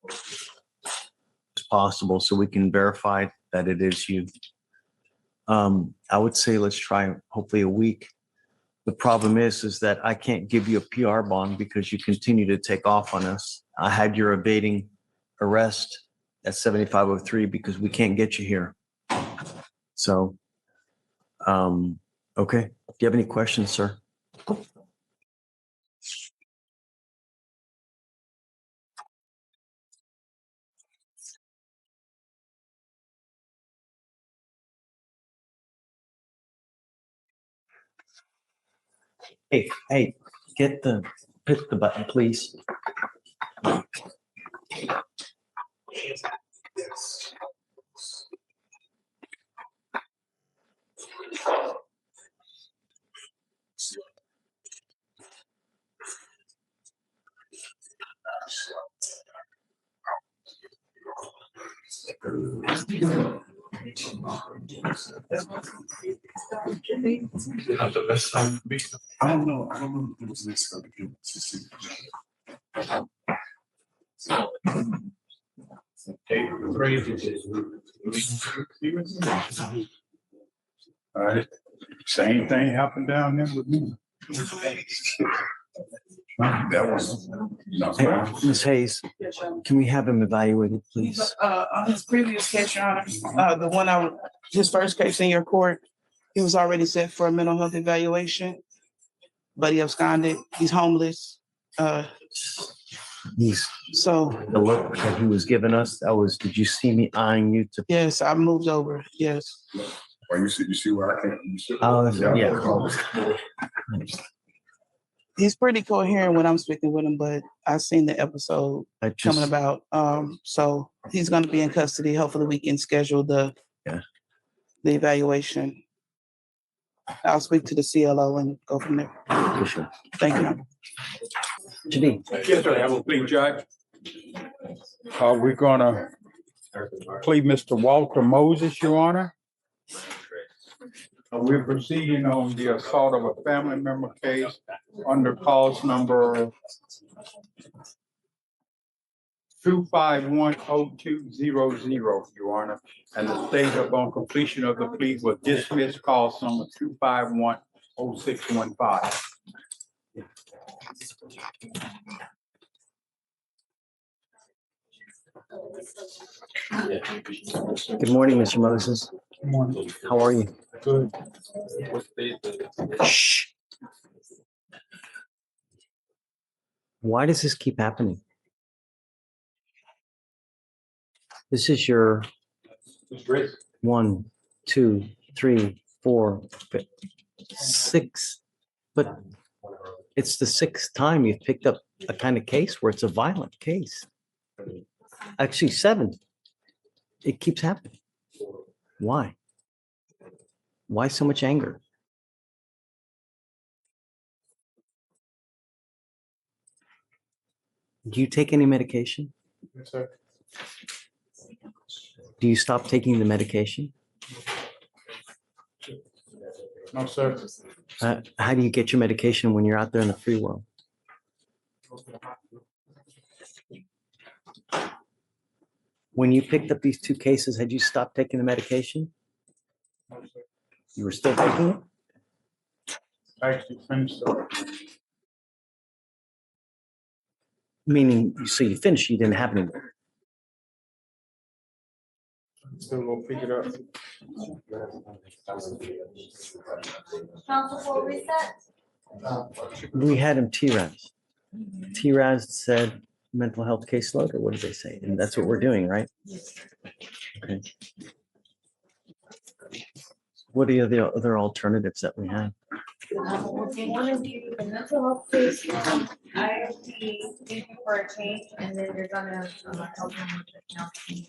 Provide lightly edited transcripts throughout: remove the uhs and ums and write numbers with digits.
as possible so we can verify that it is you. I would say let's try hopefully a week. The problem is that I can't give you a PR bond because you continue to take off on us. I had your evading arrest at 7503 because we can't get you here. So, okay. Do you have any questions, sir? Hey, hit the button, please. Not the best time to be. I don't know if it was this guy. All right. Same thing happened down there with me. That was, Hey, Ms. Hayes, can we have him evaluated, please? On his previous case, Your Honor, his first case in your court, he was already set for a mental health evaluation, but he absconded. He's homeless. So, The look that he was giving us, did you see me eyeing you to? yes, I moved over. Yes. oh, you see where I came from? Oh, yeah. He's pretty coherent when I'm speaking with him, but I've seen the episode I coming just, about. So he's going to be in custody. Hopefully we can schedule the evaluation. I'll speak to the CLO and go from there. for sure. Thank you. Janine, Yes, sir. Have a plea, Judge. We're gonna plead Mr. Walter Moses, Your Honor. We're proceeding on the assault of a family member case under cause number 2510200, Your Honor. And the state upon completion of the plea will dismiss cause number 2510615. good morning, Mr. Moses. Good morning. How are you? Good. Shh. Why does this keep happening? This is your 1, 2, 3, 4, 5, 6, but it's the 6th time you've picked up a kind of case where it's a violent case. Actually, 7. It keeps happening. Why? Why so much anger? Do you take any medication? Yes, sir. Do you stop taking the medication? No, sir. How do you get your medication when you're out there in the free world? When you picked up these 2 cases, had you stopped taking the medication? No, sir. You were still taking it? I actually finished it. Meaning, so you finished, you didn't have any more. Still gonna pick it up. Council reset. We had him TRAS. TRAS said mental health caseload, or what did they say? And that's what we're doing, right? Okay. What are the other alternatives that we have? They want to do the mental health case, IOP, thank you for a change, and then you're gonna help them with the counseling.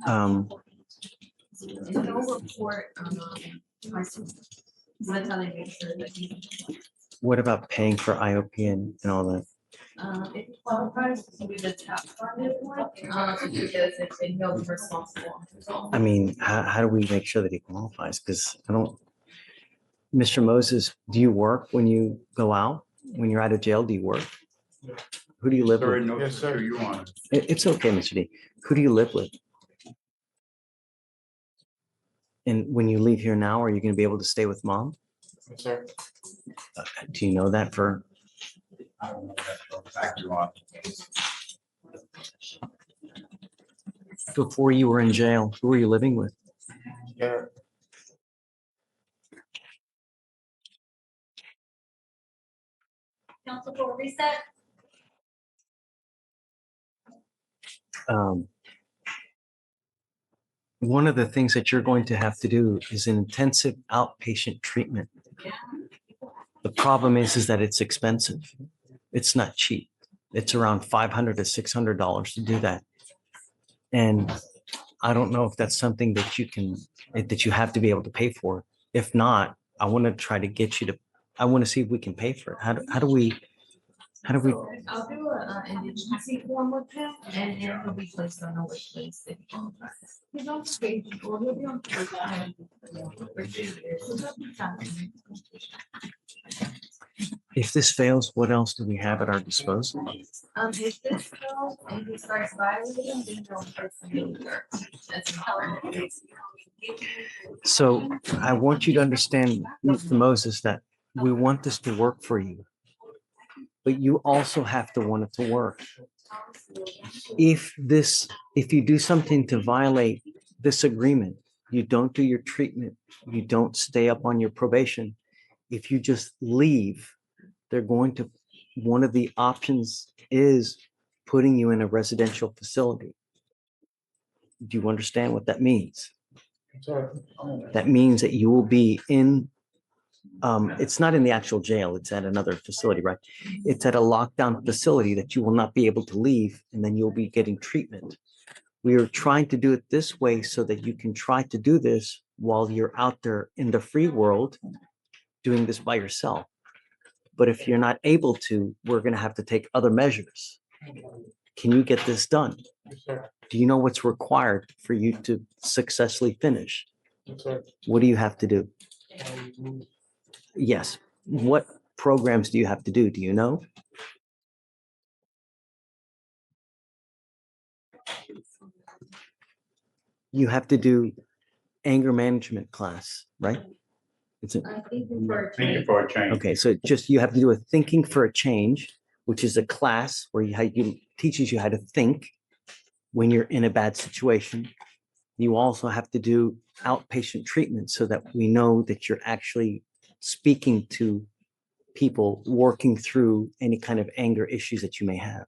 And they'll report, twice a week. That's how they make sure that you. What about paying for IOP and all that? It qualifies to be the tap funded one, because it's a no responsible. I mean, how do we make sure that he qualifies? Because I don't, Mr. Moses, do you work when you go out? When you're out of jail, do you work? Who do you live Sorry, with? no, Yes, sir. Your Honor. It's okay, Mr. D. Who do you live with? And when you leave here now, are you going to be able to stay with mom? Yes, sir. Do you know that for, I don't know that for a fact, Your Honor. before you were in jail, who were you living with? Yeah. Council for reset. Um, one of the things that you're going to have to do is an intensive outpatient treatment. The problem is that it's expensive. It's not cheap. It's around $500 to $600 to do that. And I don't know if that's something that that you have to be able to pay for. If not, I want to try to get you to, I want to see if we can pay for it. How do we, I'll do a indigency form with him and he'll be placed on the wait list. If he qualifies. He's on stage, or he'll be on. For 2 years. So he'll be fine. if this fails, what else do we have at our disposal? If this goes and he starts violating, then he'll place the meter. That's important. So I want you to understand, Mr. Moses, that we want this to work for you. But you also have to want it to work. If you do something to violate this agreement, you don't do your treatment, you don't stay up on your probation, if you just leave, one of the options is putting you in a residential facility. Do you understand what that means? That means that you will be in, it's not in the actual jail, it's at another facility, right? It's at a lockdown facility that you will not be able to leave, and then you'll be getting treatment. We are trying to do it this way so that you can try to do this while you're out there in the free world doing this by yourself. But if you're not able to, we're going to have to take other measures. Can you get this done? Yes, sir. Do you know what's required for you to successfully finish? Yes, sir. What do you have to do? Yes. What programs do you have to do? Do you know? You have to do anger management class, right? It's a, I think for Thank you for a change. okay, so just you have to do a thinking for a change, which is a class where you teaches you how to think when you're in a bad situation. You also have to do outpatient treatment so that we know that you're actually speaking to people, working through any kind of anger issues that you may have.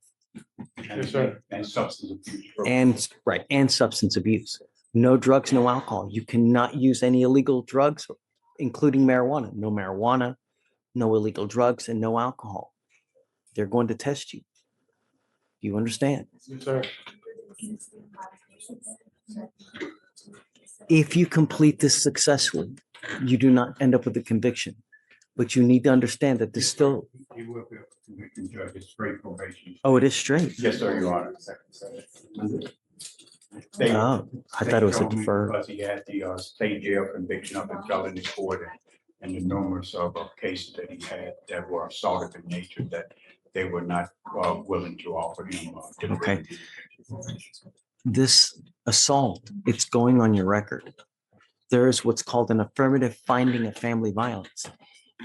Yes, sir. And substance abuse. And right, and substance abuse. No drugs, no alcohol. You cannot use any illegal drugs, including marijuana. No marijuana, no illegal drugs, and no alcohol. They're going to test you. Do you understand? Yes, sir. If you complete this successfully, you do not end up with a conviction. But you need to understand that there's still, He will be a convicted judge, it's straight probation. oh, it is straight. Yes, sir, Your Honor. They- Oh, I they thought it was a told me deferred. Because he had the state jail conviction up in felony court and the numerous of cases that he had that were assaultive in nature that they were not willing to offer him. Okay. This assault, it's going on your record. There is what's called an affirmative finding of family violence.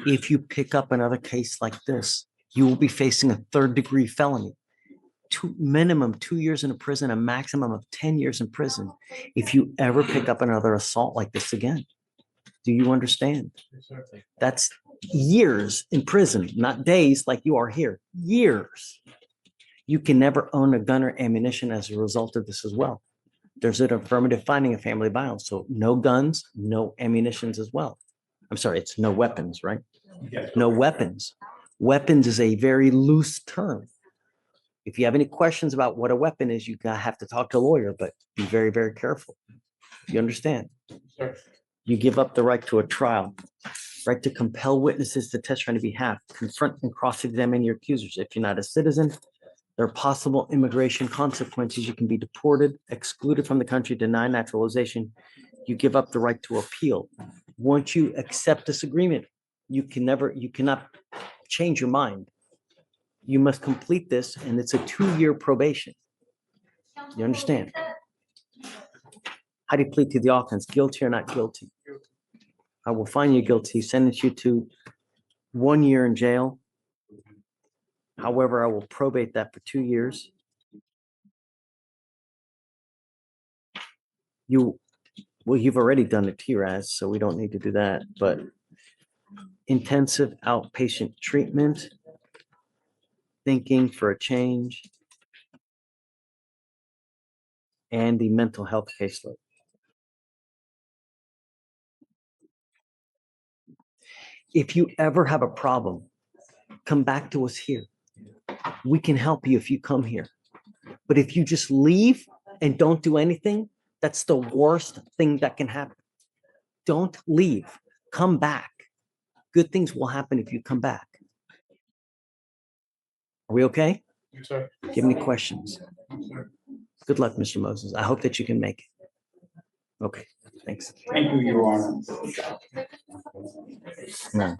If you pick up another case like this, you will be facing a third-degree felony. Minimum 2 years in prison, a maximum of 10 years in prison if you ever pick up another assault like this again. Do you understand? Yes, sir. That's years in prison, not days like you are here. Years. You can never own a gun or ammunition as a result of this as well. There's an affirmative finding of family violence. So no guns, no ammunitions as well. I'm sorry, it's no weapons, right? Yes, No weapons. Weapons is a very loose term. If you have any questions about what a weapon is, you have to talk to a lawyer, but be very, very careful. You understand? Sir. You give up the right to a trial, right to compel witnesses to testify on your behalf, confront and cross-examine your accusers. If you're not a citizen, there are possible immigration consequences. You can be deported, excluded from the country, denied naturalization. You give up the right to appeal. Once you accept this agreement, you cannot change your mind. You must complete this, and it's a 2-year probation. You understand? How do you plead to the offense? Guilty or not guilty? I will find you guilty, sentence you to 1 year in jail. However, I will probate that for 2 years. You've already done a TRAS, so we don't need to do that, but intensive outpatient treatment, thinking for a change, and the mental health caseload. If you ever have a problem, come back to us here. We can help you if you come here. But if you just leave and don't do anything, that's the worst thing that can happen. Don't leave. Come back. Good things will happen if you come back. Are we okay? Yes, sir. Do you have any questions? Good luck, Mr. Moses. I hope that you can make it. Okay, thanks. Thank you, Your Honor. No.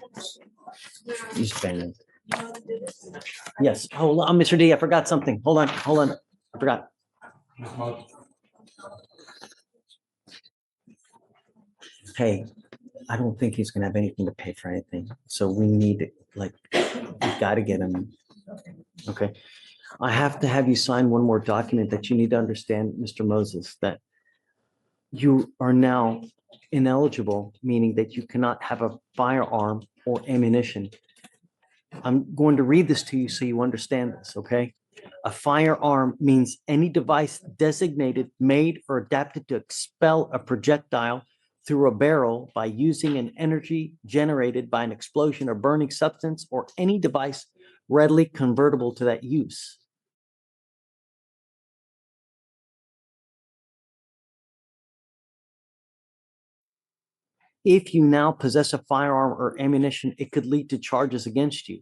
He's banned. Yes, hold on, Mr. D, I forgot something. Hold on, I forgot. Hey, I don't think he's gonna have anything to pay for anything, so we need, like, we gotta get him. Okay, I have to have you sign one more document that you need to understand, Mr. Moses, that you are now ineligible, meaning that you cannot have a firearm or ammunition. I'm going to read this to you so you understand this, okay? A firearm means any device designated, made, or adapted to expel a projectile through a barrel by using an energy generated by an explosion or burning substance, or any device readily convertible to that use. If you now possess a firearm or ammunition, it could lead to charges against you.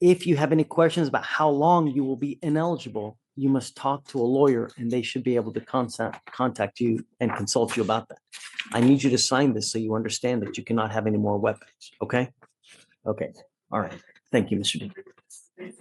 If you have any questions about how long you will be ineligible, you must talk to a lawyer and they should be able to contact you and consult you about that. I need you to sign this so you understand that you cannot have any more weapons, okay? Okay, all right. Thank you, Mr. D.